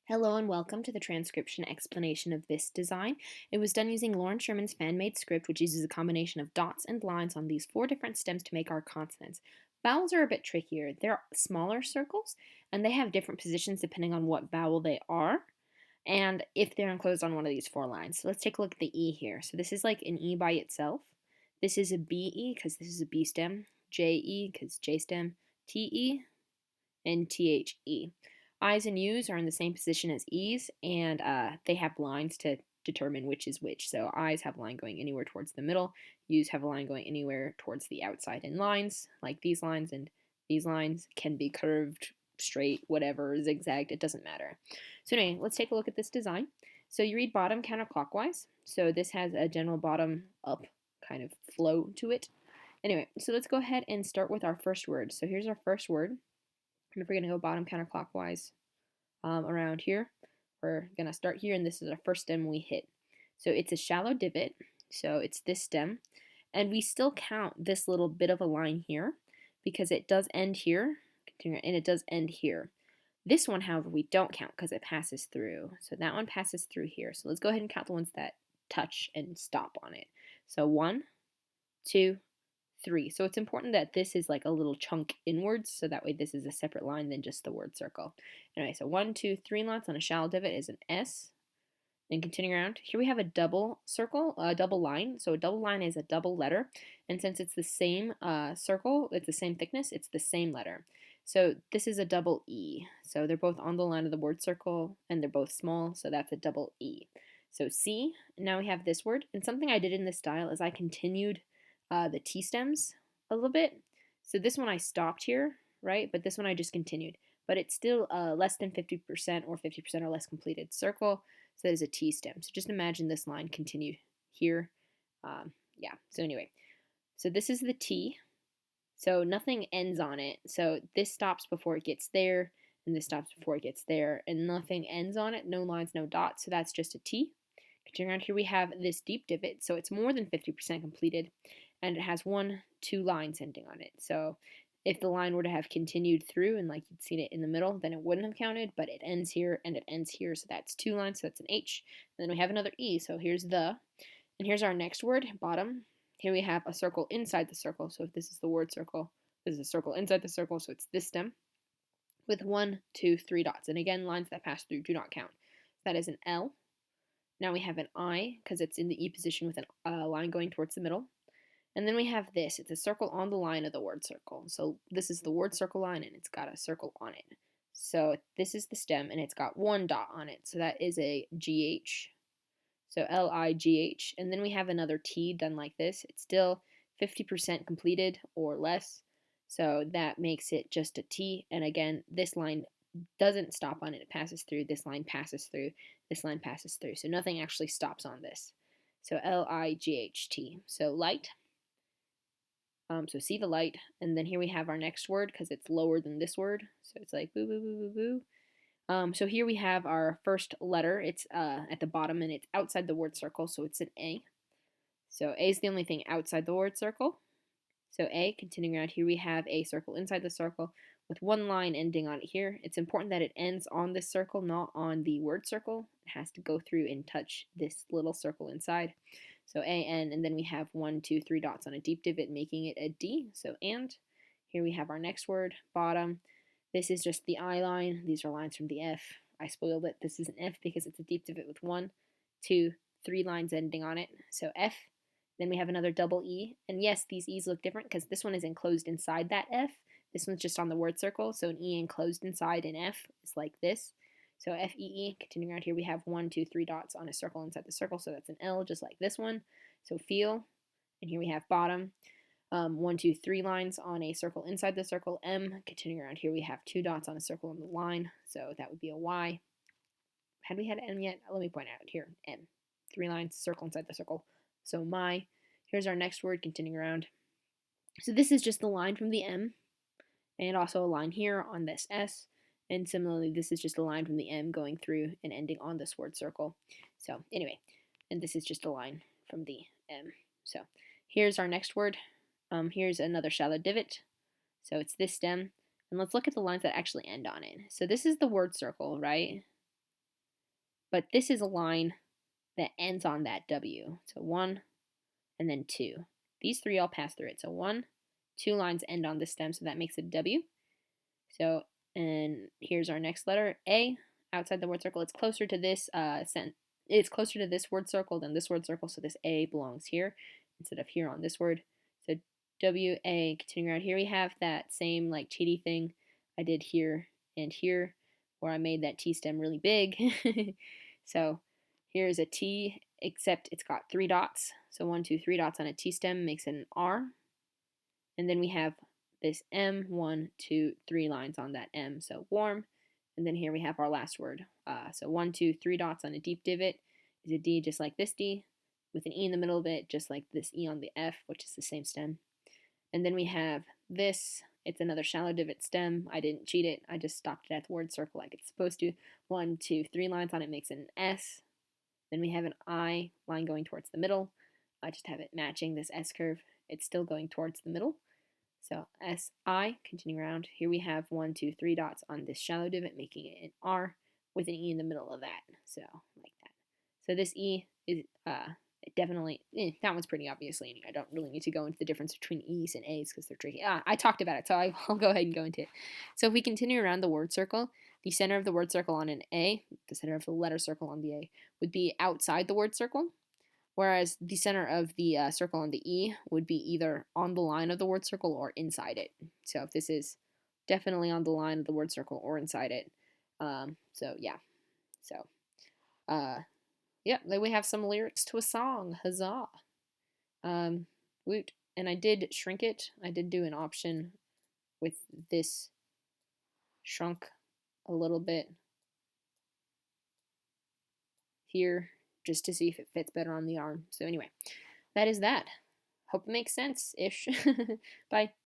Hello and welcome to the transcription explanation of this design. It was done using Loren Sherman's fan-made script, which uses a combination of dots and lines on these 4 different stems to make our consonants. Vowels are a bit trickier. They're smaller circles, and they have different positions depending on what vowel they are, and if they're enclosed on one of these 4 lines. So let's take a look at the E here. So this is like an E by itself. This is a BE because this is a B stem, JE because J stem, TE, and THE. I's and U's are in the same position as E's, and they have lines to determine which is which. So I's have a line going anywhere towards the middle, U's have a line going anywhere towards the outside. And lines, like these lines and these lines, can be curved, straight, whatever, zigzagged, it doesn't matter. So anyway, let's take a look at this design. So you read bottom counterclockwise. So this has a general bottom up kind of flow to it. Anyway, so let's go ahead and start with our first word. So here's our first word. And if we're going to go bottom counterclockwise around here, we're going to start here, and this is our first stem we hit. So it's a shallow divot, so it's this stem, and we still count this little bit of a line here because it does end here, and it does end here. This one, however, we don't count because it passes through. So that one passes through here. So let's go ahead and count the ones that touch and stop on it. So 1, 2, 3. So it's important that this is like a little chunk inwards, so that way this is a separate line than just the word circle. Anyway, so 1, 2, 3 lots on a shallow divot is an S. And continuing around, here we have a double circle, a double line. So a double line is a double letter, and since it's the same circle, it's the same thickness, it's the same letter. So this is a double E. So they're both on the line of the word circle, and they're both small, so that's a double E. So C, now we have this word, and something I did in this style is I continued the T stems a little bit. So this one I stopped here, right? But this one I just continued. But it's still less than 50% or 50% or less completed circle. So that is a T stem. So just imagine this line continued here. Yeah, so anyway. So this is the T. So nothing ends on it. So this stops before it gets there, and this stops before it gets there, and nothing ends on it. No lines, no dots. So that's just a T. Continuing around here, we have this deep divot. So it's more than 50% completed, and it has 1, 2 lines ending on it. So if the line were to have continued through and like you'd seen it in the middle, then it wouldn't have counted, but it ends here and it ends here, so that's 2 lines, so that's an H. And then we have another E, so here's the, and here's our next word, bottom. Here we have a circle inside the circle, so if this is the word circle, this is a circle inside the circle, so it's this stem, with 1, 2, 3 dots. And again, lines that pass through do not count. That is an L. Now we have an I, because it's in the E position with a line going towards the middle. And then we have this. It's a circle on the line of the word circle. So this is the word circle line, and it's got a circle on it. So this is the stem, and it's got 1 dot on it. So that is a GH. So LIGH. And then we have another T done like this. It's still 50% completed or less. So that makes it just a T. And again, this line doesn't stop on it. It passes through. This line passes through. This line passes through. So nothing actually stops on this. So LIGHT. So light. So see the light, and then here we have our next word because it's lower than this word. So it's like boo, boo, boo, boo, boo. So here we have our first letter. It's at the bottom, and it's outside the word circle, so it's an A. So A is the only thing outside the word circle. So A, continuing around here, we have a circle inside the circle with 1 line ending on it here. It's important that it ends on this circle, not on the word circle. It has to go through and touch this little circle inside. So A-N, and then we have 1, 2, 3 dots on a deep divot, making it a D. So and. Here we have our next word, bottom. This is just the I line. These are lines from the F. I spoiled it. This is an F because it's a deep divot with 1, 2, 3 lines ending on it. So F. Then we have another double E. And yes, these E's look different because this one is enclosed inside that F. This one's just on the word circle. So an E enclosed inside an F is like this. So FEE, continuing around here, we have 1, 2, 3 dots on a circle inside the circle, so that's an L, just like this one. So feel, and here we have bottom, 1, 2, 3 lines on a circle inside the circle, M. Continuing around here, we have 2 dots on a circle on the line, so that would be a Y. Had we had M yet? Let me point out here, M. 3 lines, circle inside the circle, so my. Here's our next word, continuing around. So this is just the line from the M, and also a line here on this S. And similarly, this is just a line from the M going through and ending on this word circle. So anyway, and this is just a line from the M. So here's our next word. Here's another shallow divot. So it's this stem. And let's look at the lines that actually end on it. So this is the word circle, right? but this is a line that ends on that W. So 1 and then 2. These 3 all pass through it. So 1, 2 lines end on the stem, so that makes it a W. So, and here's our next letter, A. Outside the word circle, it's closer to this it's closer to this word circle than this word circle, so this A belongs here instead of here on this word. So W, A, continuing around here, we have that same like cheaty thing I did here and here, where I made that T stem really big. So here's a T, except it's got 3 dots. So 1, 2, 3 dots on a T stem makes it an R. And then we have this M, 1, 2, 3 lines on that M, so warm. And then here we have our last word. So 1, 2, 3 dots on a deep divot is a D just like this D, with an E in the middle of it, just like this E on the F, which is the same stem. And then we have this, it's another shallow divot stem. I didn't cheat it, I just stopped it at the word circle like it's supposed to. 1, 2, 3 lines on it makes it an S. Then we have an I line going towards the middle. I just have it matching this S curve. It's still going towards the middle. So SI, continuing around, here we have 1, 2, 3 dots on this shallow divot, making it an R with an E in the middle of that. So like that. So this E is definitely, that one's pretty obviously. I don't really need to go into the difference between E's and A's because they're tricky. I talked about it, so I'll go ahead and go into it. So if we continue around the word circle, the center of the word circle on an A, the center of the letter circle on the A, would be outside the word circle, whereas the center of the circle on the E would be either on the line of the word circle or inside it. So if this is definitely on the line of the word circle or inside it. So yeah. So yeah, then we have some lyrics to a song. Huzzah! Woot. And I did shrink it. I did do an option with this shrunk a little bit here just to see if it fits better on the arm. So anyway, that is that. Hope it makes sense-ish. Bye.